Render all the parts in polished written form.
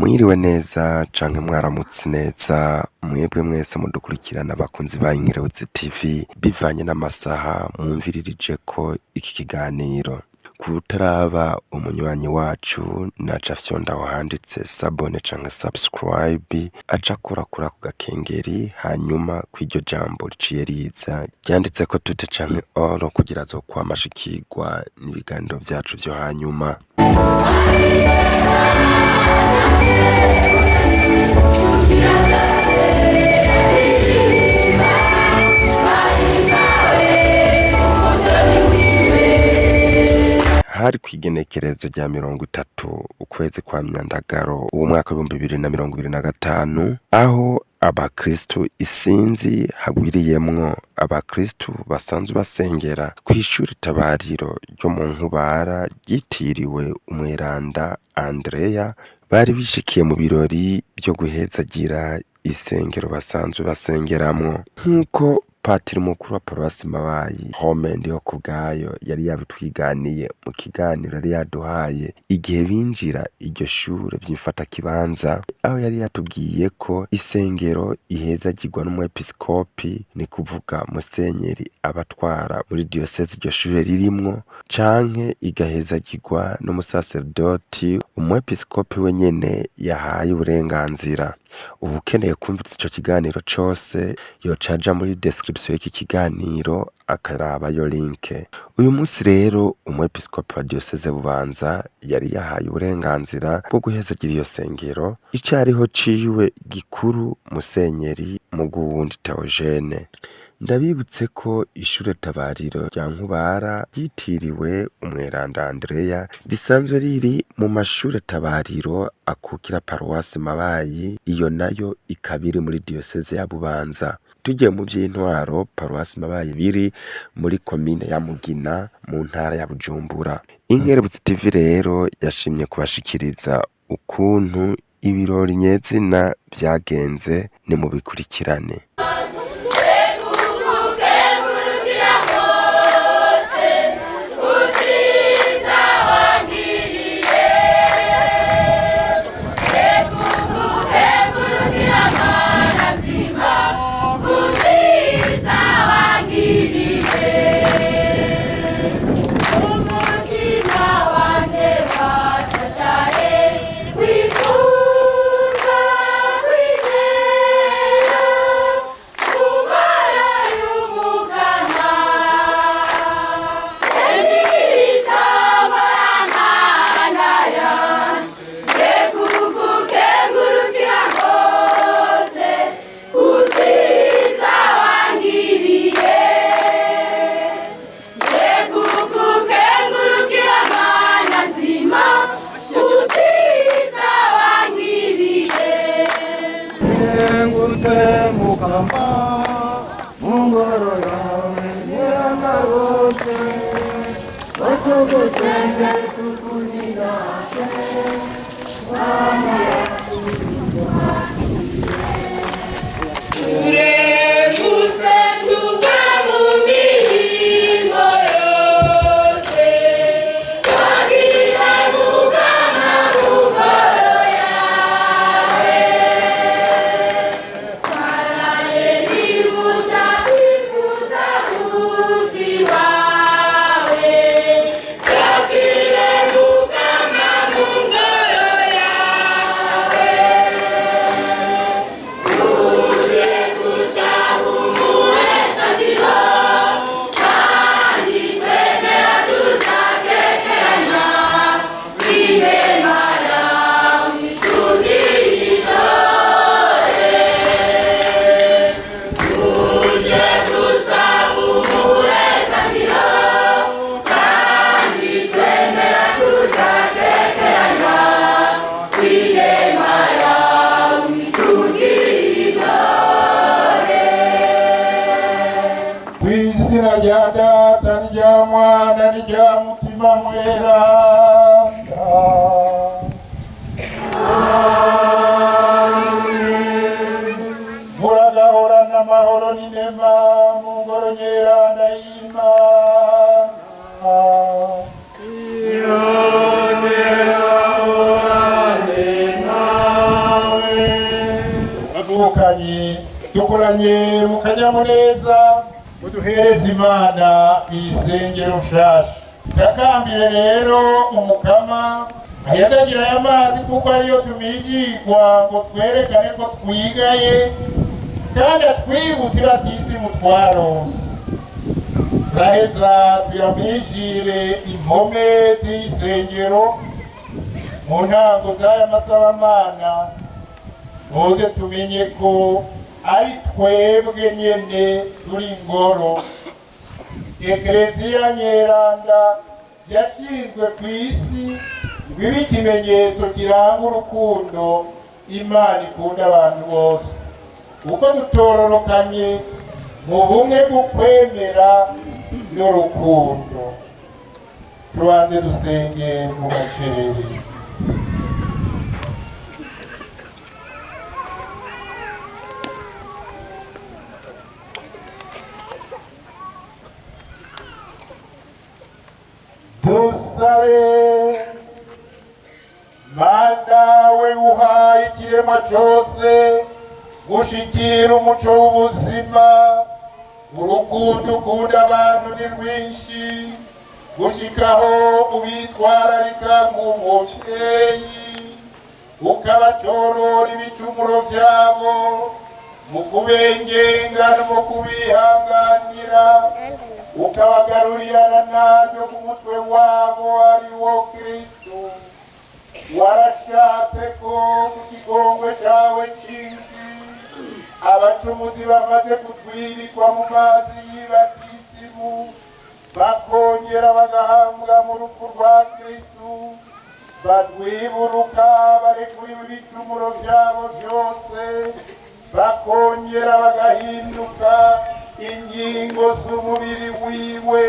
Mwiriwe neza canke mwaramutse neza mwebwe mwese mudukurikirana bakunzi ba Inkerebutsi TV bivanye n'amasaha mwumviririje ko iki kiganiro kutaraba umunywanyi wacu naca fyonda wahanditse sabone canke subscribe aca kurakura ku gakengeri hanyuma kw'iryo jambo riciye riza ryanditse ko tute canke all kugira zo kwamashikirwa n'ibiganiro vyacu vyo hanyuma. Hari kw'igenekerezo rya 30 ukwezi kwa Myandagaro uwo mwaka wa 2025 aho abakristu isinzi hagwiriyemwo abakristu basanzwe basengera kw'ishuri tabariro ryo mu Nkubara ryitiriwe umweranda Andrea bari bishikiye mu birori byo guhezagira isengero basanzwe basengeramwo nk'uko Patiri mukuru wa Paruwasi Mabayi Home Ndihokubwayo yari yabitwiganiye mu kiganiro yari yaduhaye igihe binjira iryo shure vy'imfata kibanza, aho yari yatubwiye ko isengero ihezagirwa n'umwepiskopi, ni kuvuga musenyeri abatwara muri diocese iryo shure ririmwo, canke igahezagirwa n'umusaserdoti umwepiskopi wenyene yahaye uburenganzira. Ubu ukeneye kumviriza ico kiganiro cose yocaja muri description y'iki kiganiro akaraba yo link. Uyu munsi rero umwepiskopi wa diocese Bubanza yari yahaye uburenganzira bwo guhezagira iyo sengero icariho ciwe gikuru musenyeri Muguwundi Theogene. Ndabibutse ko ishure tabariro rya Nkubara ryitiriwe umweranda Andrea risanzwe riri mu mashure tabariro akukira Paruwasi Mabayi, iyo nayo ikabiri muri diocese ya Bubanza. Tugiye mu vy'intwaro, Paruwasi Mabayi biri muri komine ya Mugina mu ntara ya Bujumbura. Inkerebutsi TV rero yashimye kubashikiriza ukuntu ibirori nyezina vyagenze, ni mu bikurikirane. Kw'izina rya Data n'irya Mwana n'irya Mutima Mweranda. Muragahorana amahoro n'inema mu ngoro nyeranda y'Imana. dukoranye mu kanyamuneza muduhereza Imana iyi sengero nshasha. Turakambire rero umukama ayadagira aya mazi kuko ariyo tumigirwa ngo twerekane ko twigaye kandi atwibutse batisimu twaronse. Turaheza tuyamijire impome z'isengero mu ntango z'aya masabamana, muze tumenye ko ari twebwe nyene turi ingoro. Ekleziya nyeranda yashinzwe ku isi biba ikimenyetso kiranga urukundo Imana ikunda abantu bose. Uko dutororokanye mu bumwe bw'ukwemera n'urukundo. Tubanze dusenge mu gacerere. Dusabe. Mana we uhaye ikiremwa cyose gushikira umuco w'ubuzima, urukundo ukunda abantu ni rwinshi, gushikaho ubitwararika nk'umuvyeyi, ukabacorora ibicumuro vyabo mu kubengenga no mu kubihanganira, ukabagarurira naryo ku mutwe wabo ari wo Kristo. Warashatse ko ku kigongwe cyawe cyinshi abacumuzi bamaze kutwirikwa mu mazi y'ibaptisimu bakongera bagahambwa mu rupfu rwa Kristo, batwiburuka barekuriwe ibicumuro byabo byose, bakongera bagahinduka ingingo z'umubiri wiwe,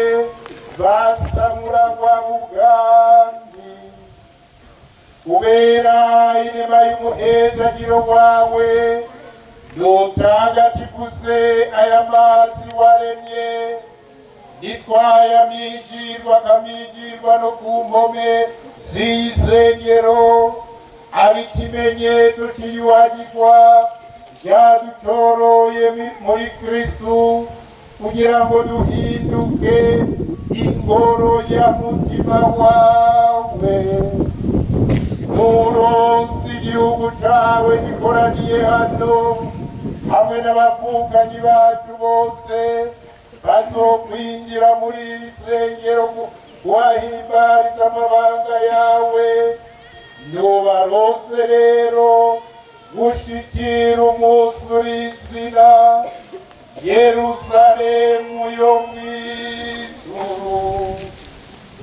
basamuragwa ubwami. Kubera inema y'umuhezagiro wawe nutagatifuze aya mazi waremye, nitwayamijirwa akamijirwa no ku mpome z'isengero, ari ikimenyetso cy'iyuhagirwa ryaducoroye muri Kristu, kugira ngo duhinduke ingoro ya mutima wawe. Nuronse igihugu cawe gikoraniye hano hamwe n'abavukanyi bacu bose bazokwinjira muri iri sengero wahimbariza amabanga yawe. Nubaronse rero gushikira umunsi w'izina Yerusalemu yo mw'ijuru.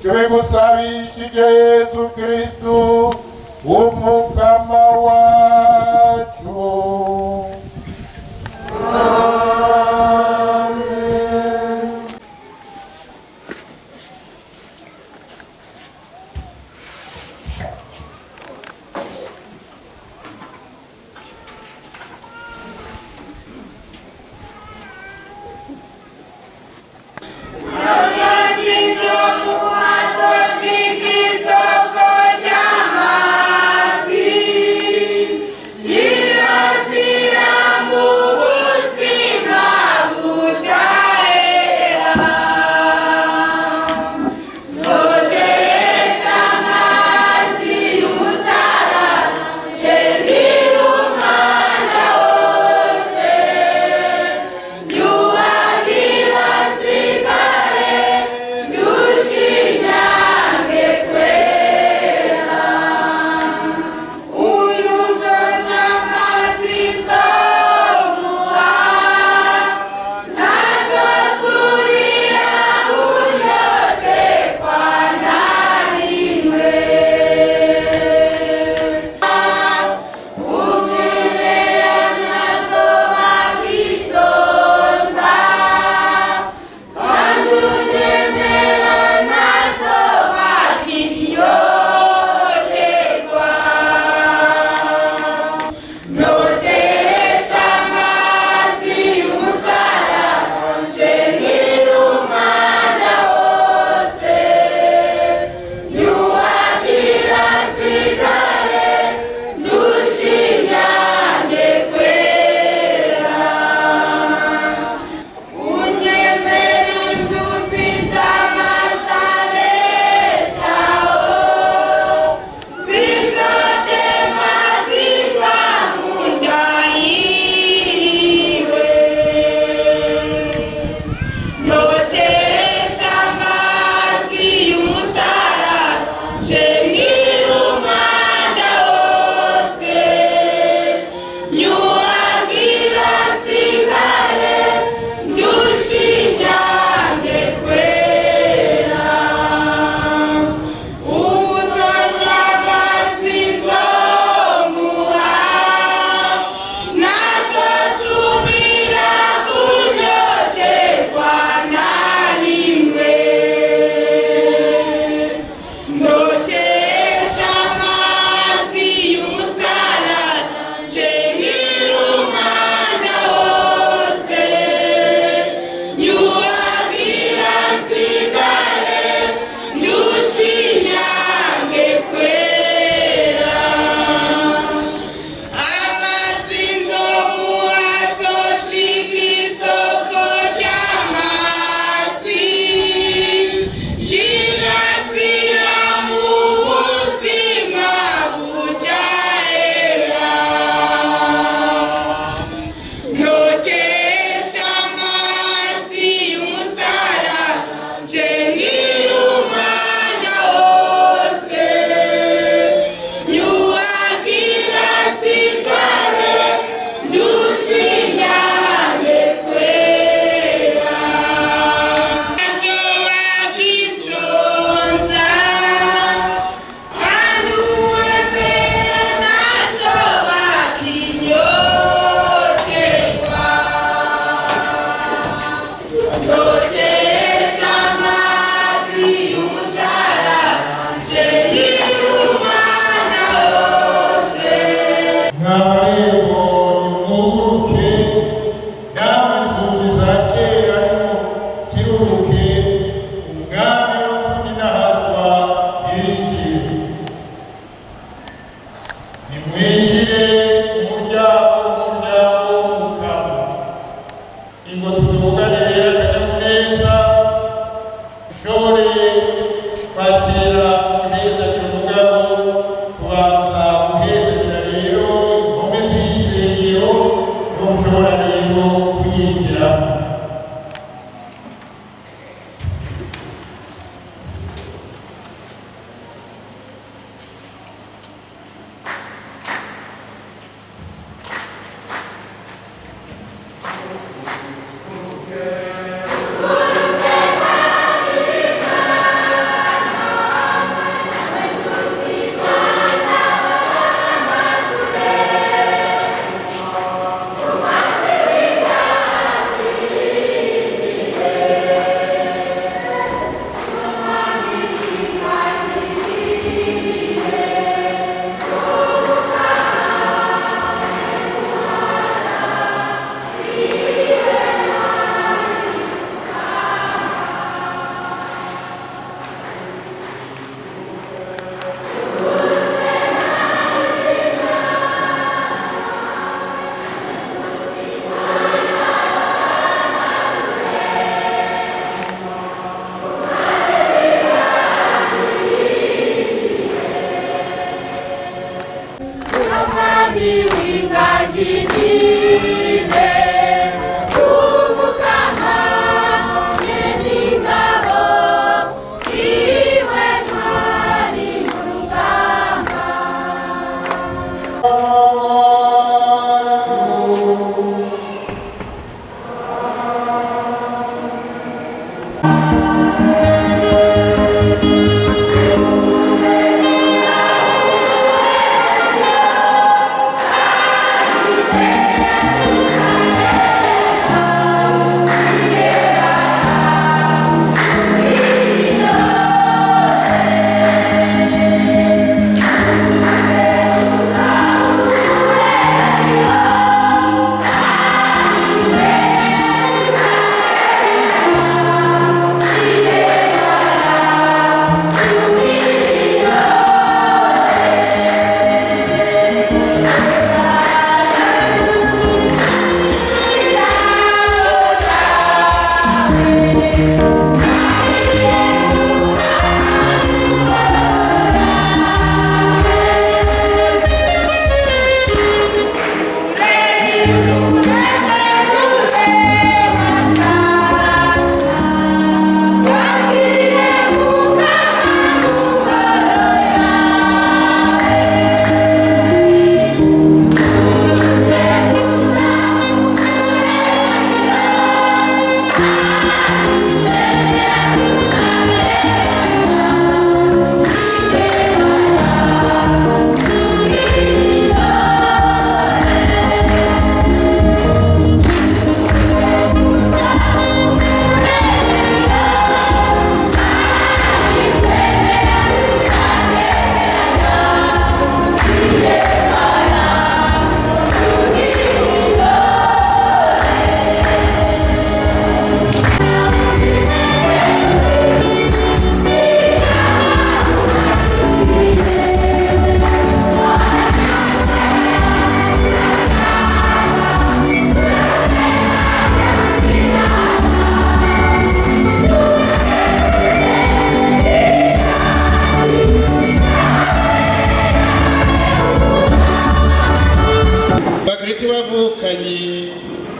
Tubigusabishije Yesu Kristu umukama wacu. Amen. Mwamarembo nimwuguruke, namwe twumvi za kera kiruruke, umwami wo kuninahazwa yinjiye. Nimwinjire umuryango w'umukama, ingo tudugane rero akanyamuneza, ushobore kwakira umuhezagira umugabo. Tubanza guhezagira rero impome z'isengero, niho mushobora rero kuyinjira.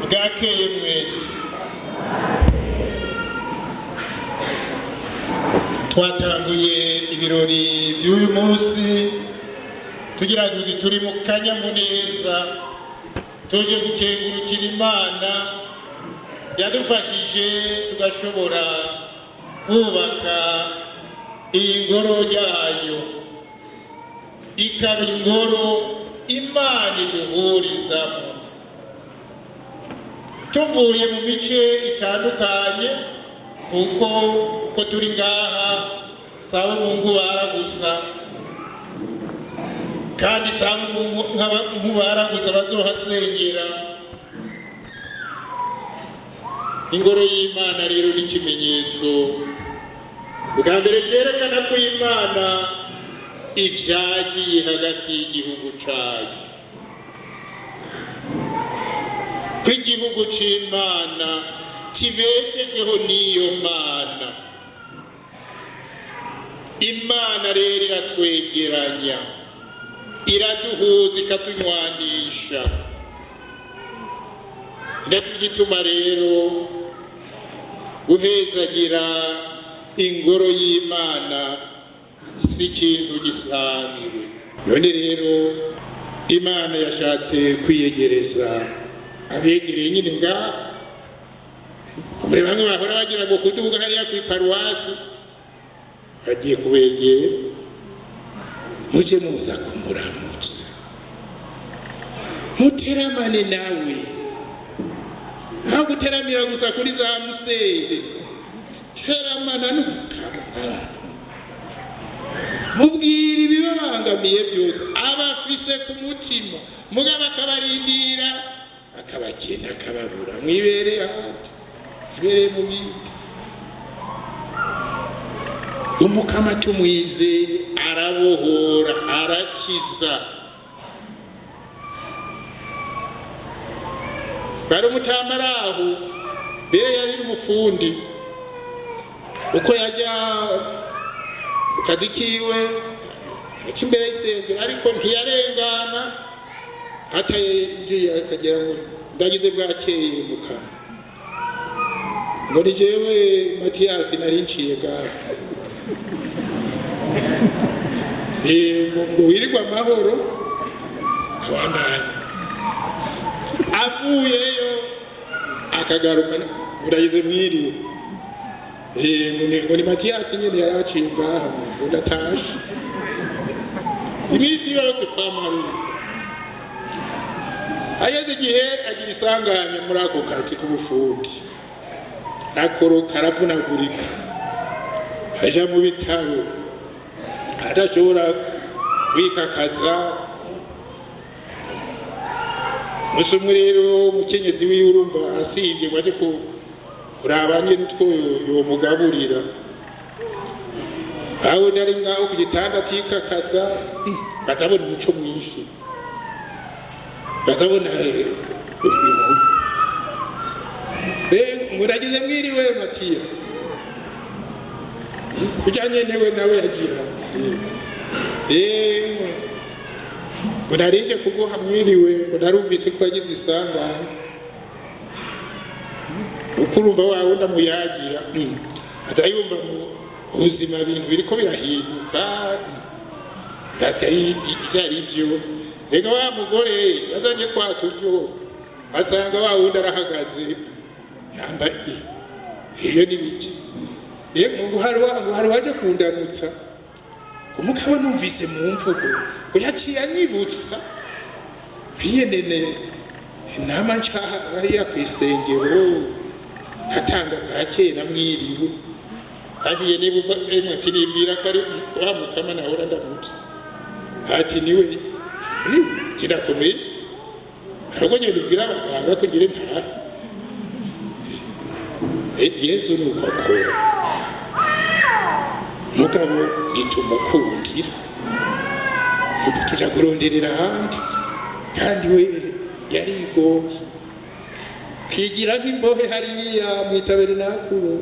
bwakeye mwese. Twatanguye ibirori by'uyu munsi tugira ngo turi mu kanyamuneza, tuje gukengurukira Imana yadufashije tugashobora kubaka iyi ngoro yayo, ikaba ingoro Imana iduhurizamo tuvuye mu mice itandukanye, kuko turi ngaha saba Mungu bara gusa, kandi isambu nk'ubaraguza bazohasengera. Ingoro y'Imana rero ni ikimenyetso bwa mbere cyerekana ko Imana ivyagiye hagati y'igihugu cayo, ko igihugu c'Imana kibeshejeho n'iyo Mana. Imana rero iratwegeranya, iraduhuza, ikatunywanisha. Ndetse gituma rero guhezagira ingoro y'Imana si ikintu gisanzwe. None rero Imana yashatse kwiyegereza abegereye nyine ngaha. Muri bamwe bahora bagira ngo kuduga hariya ku iparuwasi, bagiye kubegera, muje muza kumuramutsa, muteramane nawe, nta guteramira gusa kuri za musere, teramana n'ukamana, mubwira ibibabangamiye byose abafise ku mutima, mugabo akabarindira, akabakena, akababura. Mwibereye ahandi, ibereye mu bindi. Umukama tumwizeye arabohora, arakiza. Bari umutamaraho mbere yari n'umufundi, uko yajya mu kazi kiwe aca imbere y'isengero, ariko ntiyarengana atagiye akagira ngo ndagize bwakeye mu kanwa, ngo ni jewe Matiyasi nari nciye gaho. Ngo wirirwa amahoro, akabandanya. Avuyeyo akagaruka, murayize mwiriwe. Ngo ni Matiyasi nyine yari aciye ngaho, ngo ndatashe. Iminsi yose kwa Maruru. Ageze igihe agira isanganya muri ako kazi k'ubufundi, akoroka, aravunagurika, aja mu bitaro, adashobora kwikakaza. Musi umwe rero umukenyezi wiwe urumva asivye ngo aje kuraba nyene utwo yomugaburira, aho nari ngaho ku gitanda atikakaza, batabona umuco mwinshi, batabona muragize mwiriwe Matiya, kuja nyenewe nawe yagira ngo narije kuguha mwiriwe, ngo narumvise ko yagize isanganya. Uko urumva wawe ndamuyagira, atayumva mu ubuzima ibintu biriko birahinduka, atari ivyari ivyo. Rega wa mugore yazanye twaturyo, asanga wa wundi arahagaze yambaye iyo nibiki. Ngo hari waje kundamutsa, umugabo numvise mu mvugo ngo yaciye anyibutsa nyenene inama nca hariya kw'isengero atanga bwakeye na mwiriwe. Agiye nibuva ati nibwira ko ari wa Mukama nahora ndamutsa, ati niwe tirakomeye, ahubwo nyine ubwira abaganga kugira ntahe. Yezu nuko akora, mugabo nitumukundira, tuja kuronderera ahandi, kandi we yarigoye. Kigira nk'imbohe hariya mw'itabero nakuro,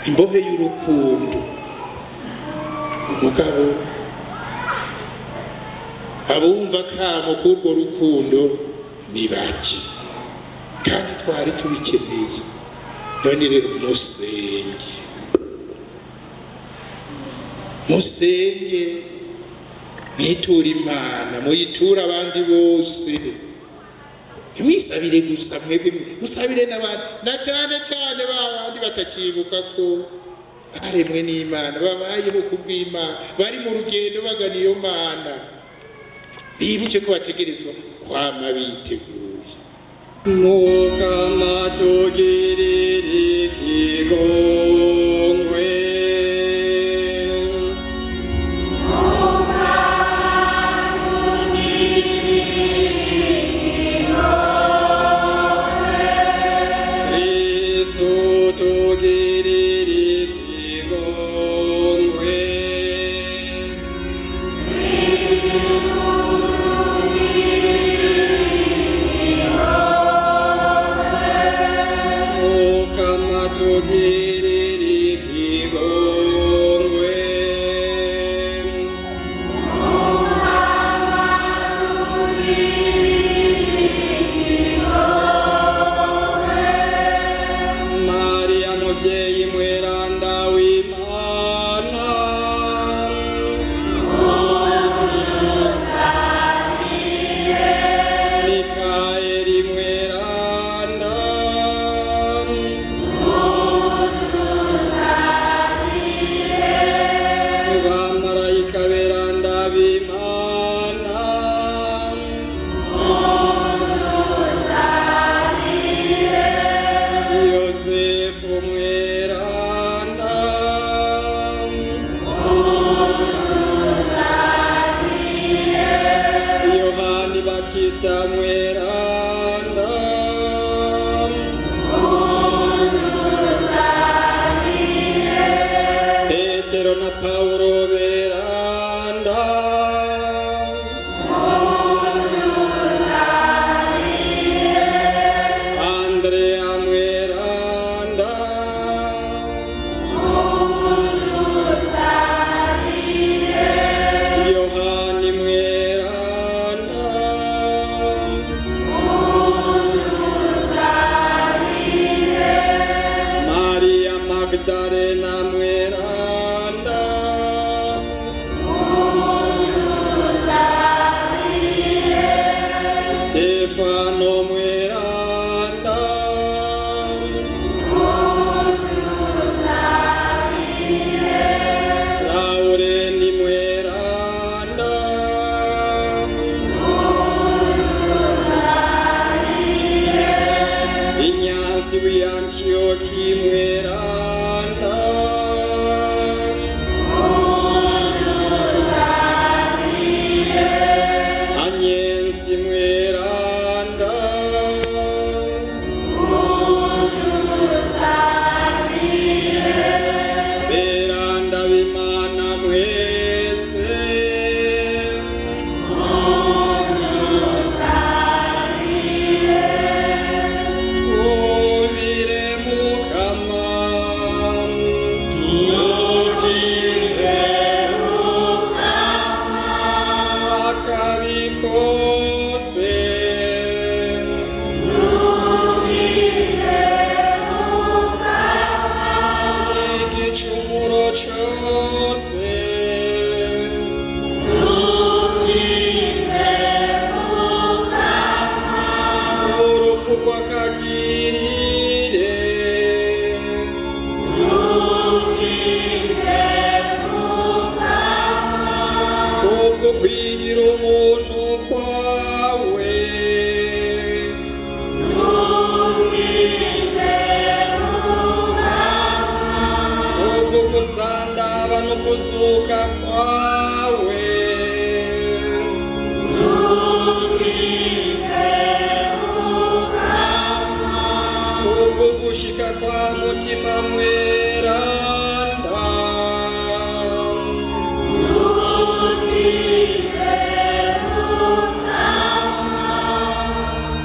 imbohe y'urukundo. Mugabo abumva kamo k'urwo rukundo ni bake, kandi twari tubikeneye. None rero musenge, mwitura Imana, muyitura abandi bose. Ntimwisabire gusa mwebwe, musabire n'abandi, na cyane cyane babandi batakibuka ko baremwe n'Imana, babayeho kubw'Imana, bari mu rugendo bagana iyo Mana. Bibuke ko bategerezwa kwama biteguye. Mukama tugirire ikigongwe. tugirire ikigongwe. Mariya muvyeyi mweranda w'Imana, Mikayeli mweranda, bamarayika beranda b'Imana, Yosefu mweranda, Yohani Batista mweranda, Petero na Paulo beranda, Andrea mweranda, Yohani mweranda, Maria Magdalena mweranda, Stefano mweranda, Laureni mweranda, Inyasi w'Antioki mweranda, Anyensi mweranda, beranda b'Imana mwese, tubire Mukama, tugize akabi kose, igicumuro cyose, urupfu rw'akagirire, ubwo kwigira umuntu kwawe, ubwo gusandaba no kuzuka kwawe, ubwo gushika kwa mutima mweranda,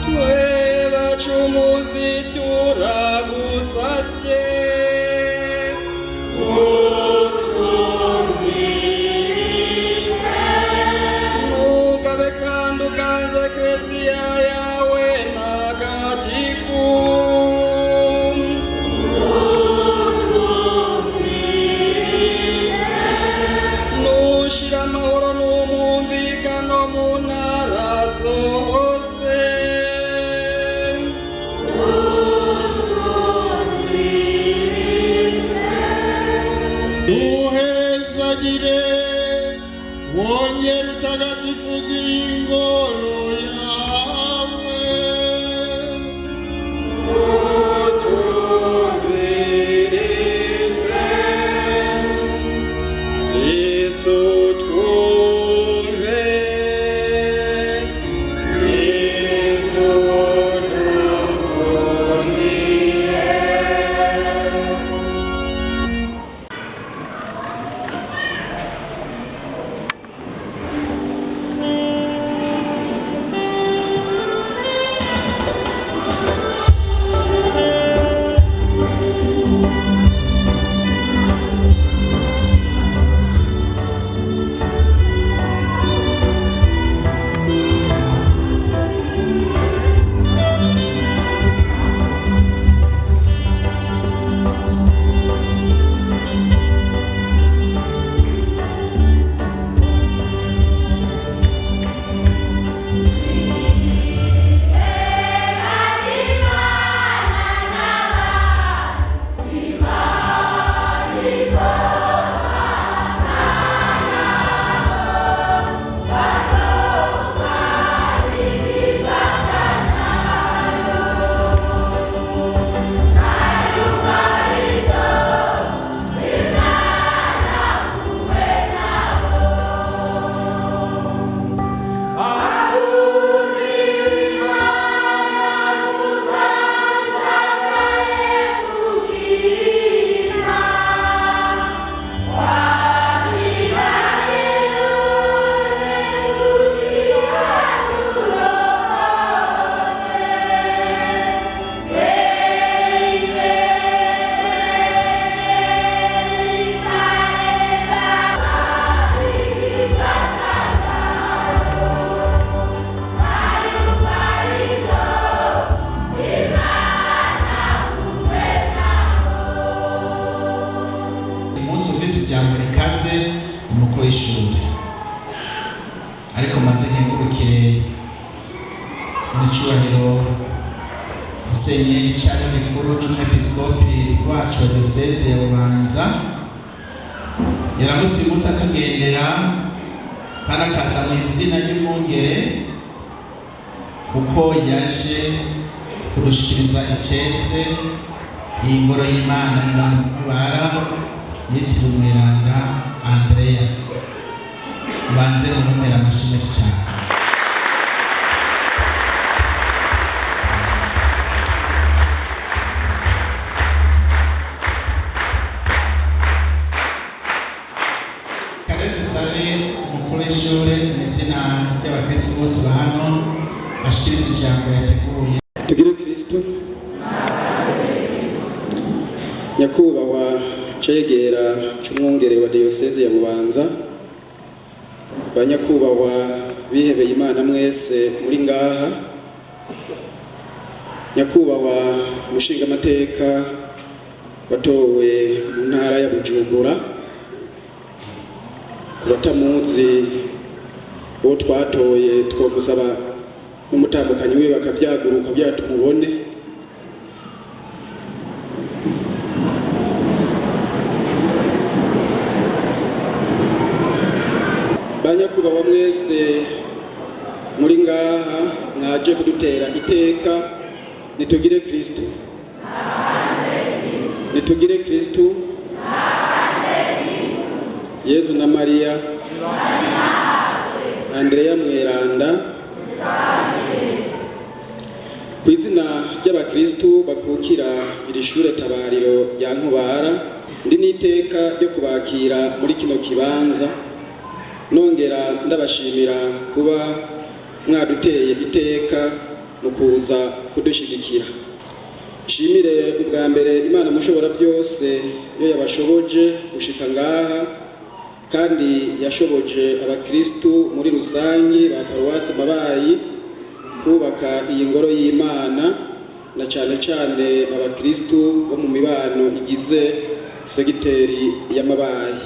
twe bacumuzi turagusavye, utwumvirize, nugabe kandi uganze Ekleziya yawe ntagatifu, nushira amahoro n'umwumvikano mu ntara zose, uhezagire wongere utagatifuza ingoro yawe, utwumvirize, Kristo twumve, Kristo dukundire. shuri. Ariko maze nkengurukire muri cyubahiro Musenyeri cyangwa Mukuru c'Umwepiskopi wacu wa Diyoseze ya Bubanza, yaramusi uyu munsi atugendera kandi akaza mu izina ry'umwungere kuko yaje kudushikiriza icese iyi ngoro y'Imana Ngabara yitiriwe Umweranda Andrea. Banze umumera amashimwe cyane. Umukuru w'ishure mu izina ry'abakristo bose ba hano ashikiriza ijambo yateguye. Tugire Kristo. Nyakubahwa Cegera c'umwungere wa Diyoseze ya Bubanza, banyakubahwa bihebeye Imana mwese muri ngaha, nyakubahwa umushingamateka watowe mu ntara ya Bujumbura, kubatamuzi uwo twatoye twomusaba n'umutambukanyi we bakavyaguruka byatumubone. Banyakubahwa mwese muri ngaha mwaje kudutera iteka, nitugire Kristo. Nitugire Kristo. Yezu na Maria Andrea Mweranda, ku izina ry'abakristu bakukira iri shure tabariro rya Nkubara, ndi n'iteka ryo kubakira muri kino kibanza, nongera ndabashimira kuba mwaduteye iteka mu kuza kudushigikira. Nshimire ubwa mbere Imana mushobora byose yo yabashoboje gushika ngaha, kandi yashoboje abakristu muri rusangi ba Paruwasi Mabayi kubaka iyi ngoro y'Imana, na cyane cyane abakristu bo mu mibano igize segiteri ya Mabayi.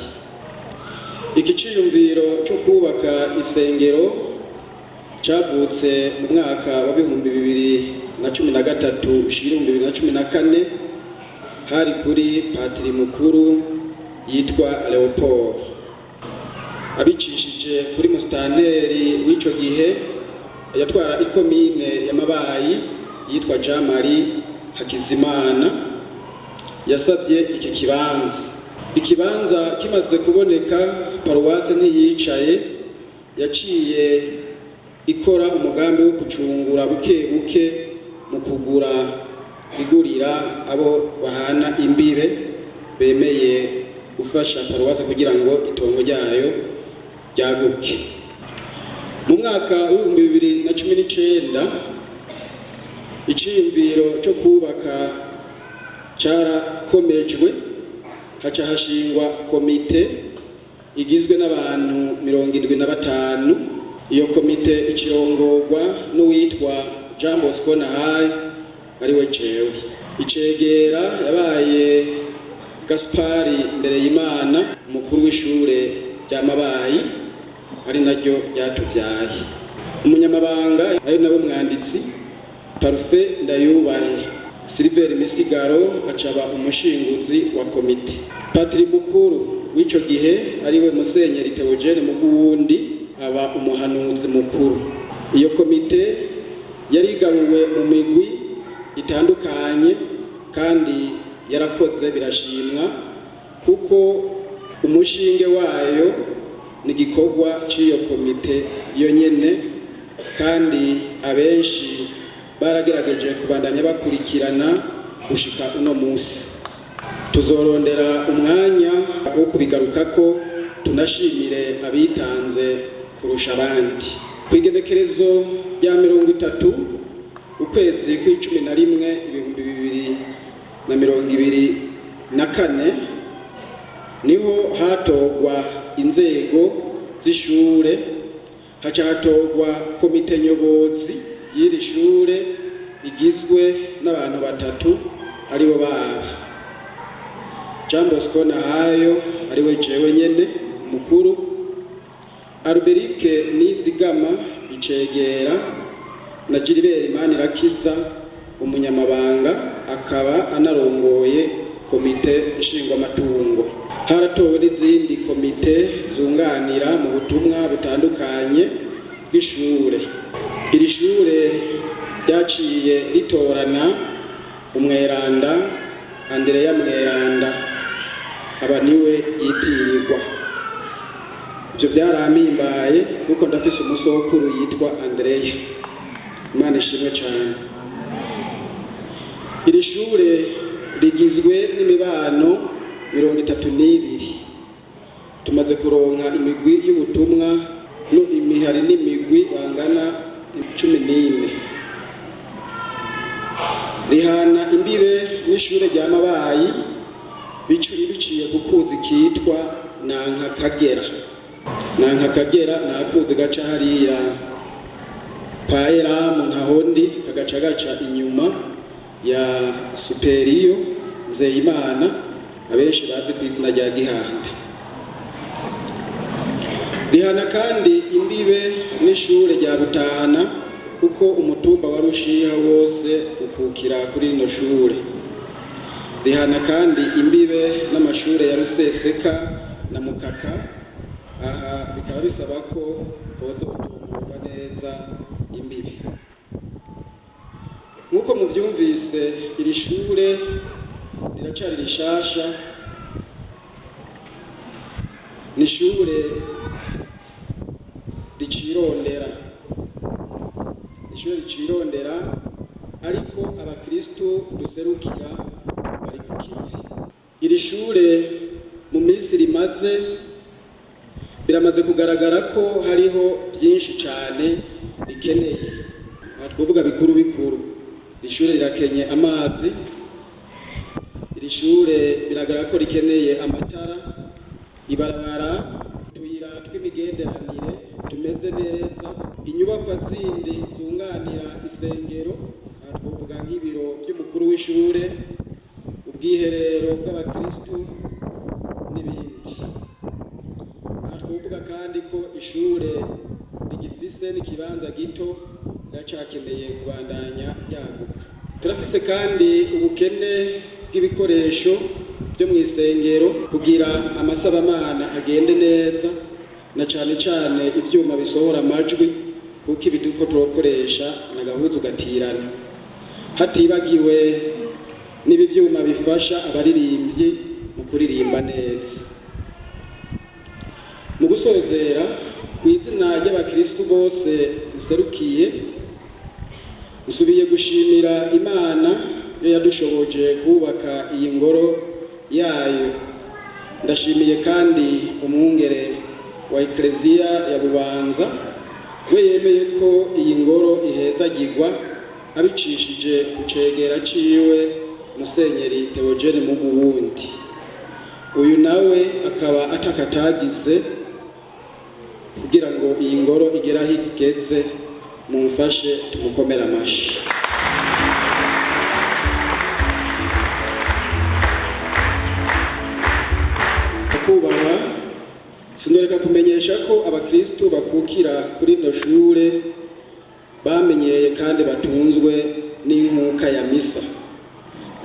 Iki ciyumviro cyo kubaka isengero cyavutse mu mwaka wa 2013 ushira 2014, hari kuri patiri mukuru yitwa Leopold, abicishije kuri musitanteri w'ico gihe yatwara ikomine ya Mabayi yitwa Jean Marie Hakizimana. Yasabye iki kibanza kimaze kuboneka, paruwase ntiyicaye, yaciye ikora umugambi wo kucungura buke buke mu kugura igurira abo bahana imbibe bemeye gufasha paruwase kugira ngo itongo ryayo ryaguke. Mu mwaka wa 2019 iciyumviro cyo kubaka cyarakomejwe, haca hashingwa komite igizwe n'abantu 75. Iyo komite ikirongorwa n'uwitwa Jean Bosco Nahaye ariwe jewe. Icegera yabaye Gaspari Ndereyimana, umukuru w'ishure rya Mabayi ari naryo ryatuvyaye. Umunyamabanga ari nabo mwanditsi Parfait Ndayubahe. Silver Misigaro acaba umushinguzi wa komite. Patiri mukuru w'ico gihe ariwe Musenyeri Theogene Muguwundi aba umuhanuzi mukuru. Iyo komite yarigabuwe mu migwi itandukanye kandi yarakoze birashimwa, kuko umushinge wayo ni gikorwa c'iyo komite yonyene, kandi abenshi baragerageje kubandanya bakurikirana gushika uno musi. Tuzorondera umwanya wo kubigarukako, tunashimire abitanze kurusha abandi. Kwigenekerezo rya 30 ukwezi kwa11 2024 niho hatogwa inzego z'ishure, haca hatogwa komite nyobozi y'iri shure igizwe n'abantu 3 aribo baba Jean Bosco Nahayo ariwe jewe nyene mukuru, Aruberike Nizigama icegera na Gilbert Manirakiza umunyamabanga akaba anarongoye komite nshingwamatungo. Haratowe n'izindi komite zunganira mu butumwa butandukanye bw'ishure. Iri shure ryaciye ritorana umweranda Andrea Mweranda aba niwe yitirirwa. Ibyo byarampimbaye kuko ndafise umusokuru yitwa Andrea. Imana ishimwe cyane. Iri shure rigizwe n'imibano 32. Tumaze kuronka imigwi y'ubutumwa no imihari n'imigwi bangana 14. Rihana imbibe n'ishure rya Mabayi biciye ku kuzi kitwa Nankakagera. Nankakagera nakuzi gaca hariya kwa Eramu ntahondi kagaca inyuma ya Superiyo Nzeyimana abenshi bazi ku izina rya Gihanda. Rihana kandi imbibe n'ishure rya Butahana kuko umutumba wa Rushiha wose ukukira kuri rino shure. Rihana kandi imbibe n'amashure ya Ruseseka na Mukaka. Aha bikaba bisaba ko bozotungurwa neza imbibe. Nkuko muvyumvise iri shure riracari rishasha, ni shure ricirondera. Ishure ricirondera ariko abakristo duserukira bari ku kivi. Iri shure mu minsi rimaze biramaze kugaragara ko hariho byinshi cyane rikeneye. Twavuga bikuru bikuru. Iri shure rirakenye amazi. Iri shure biragaragara ko rikeneye amatara, ibarabara, tuyira tw'imigenderanire tumeze neza, inyubako zindi zunganira isengero, twavuga nk'ibiro by'umukuru w'ishure, ubwiherero bw'abakristo n'ibindi. Twavuga kandi ko ishure rigifise n'ikibanza gito riracakeneye kubandanya ryaguka. Turafise kandi ubukene bw'ibikoresho byo mu isengero kugira amasabamana agende neza, na cyane cyane ibyuma bisohora amajwi kuko ibiduko turokoresha na gahuzu gatirana. Hatibagiwe n'ibi byuma bifasha abaririmbyi mu kuririmba neza. Mu gusozera ku izina ry'abakristo bose nserukiye, nsubiye gushimira Imana yo yadushoboje kubaka iyi ngoro yayo. Ndashimiye kandi umwungere wa Eklezia ya Bubanza we yemeye ko iyi ngoro ihezagirwa abicishije ku cegera ciwe Musenyeri Theogene mu Burundi. Uyu nawe akaba atakatagize kugira ngo iyi ngoro igera higeze, mumfashe tumukomera amashi. Kubaha sinoreka kumenyesha ko abakristo bakukira kuri no shure bamenyeye kandi batunzwe n'inkuka ya misa,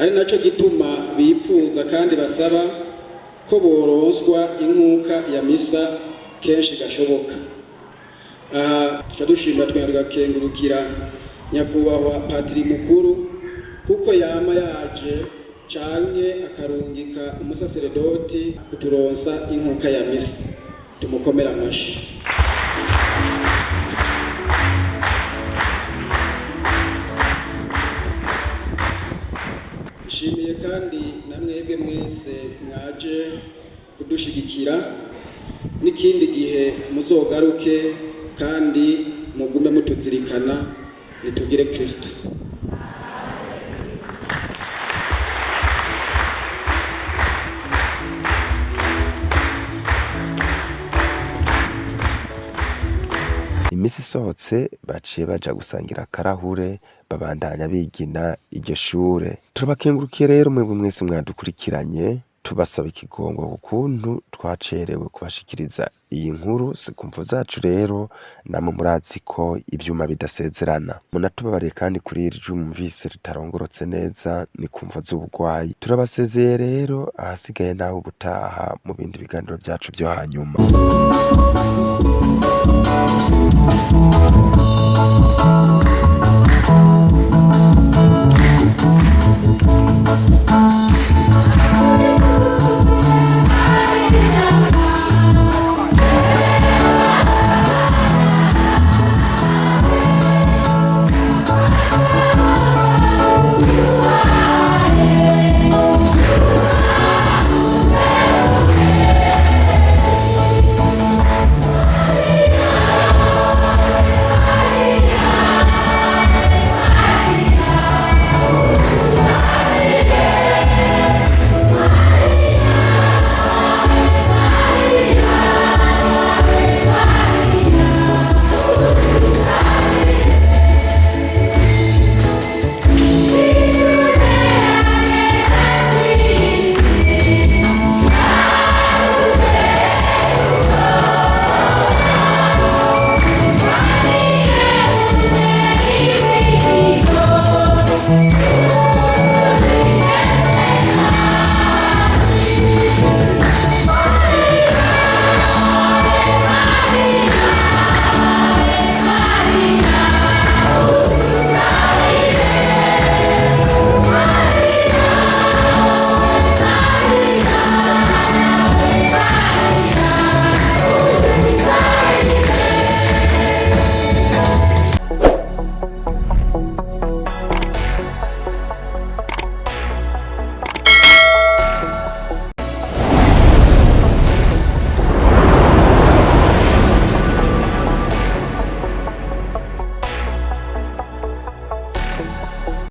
ari naco gituma bipfuza kandi basaba ko boronswa inkuka ya misa kenshi gashoboka. Dushimira twengurukira nyakubahwa Patiri Mukuru kuko yama yaje canke akarungika umusaseredoti kuturonsa inkuka ya misa. Tumukomera amashi. Nshimiye kandi namwebwe mwese mwaje kudushigikira, n'ikindi gihe muzogaruke kandi mugume mutuzirikana, nitugire Kristo. Imisi isohotse baciye baja gusangira akarahure babandanya bigina iryo shure. Turabakengurukiye rero mwebwe mwese mwadukurikiranye, tubasaba ikigongo ukuntu twacerewe kubashikiriza iyi nkuru si kumvo zacu rero, namwe murazi ko ivyuma bidasezerana. Munatubabariye kandi kuri iri jumvise ritarongorotse neza, ni kumvo z'ubugwayi. Turabasezeye rero, ahasigaye naho ubutaha mu bindi biganiro vyacu vyo hanyuma.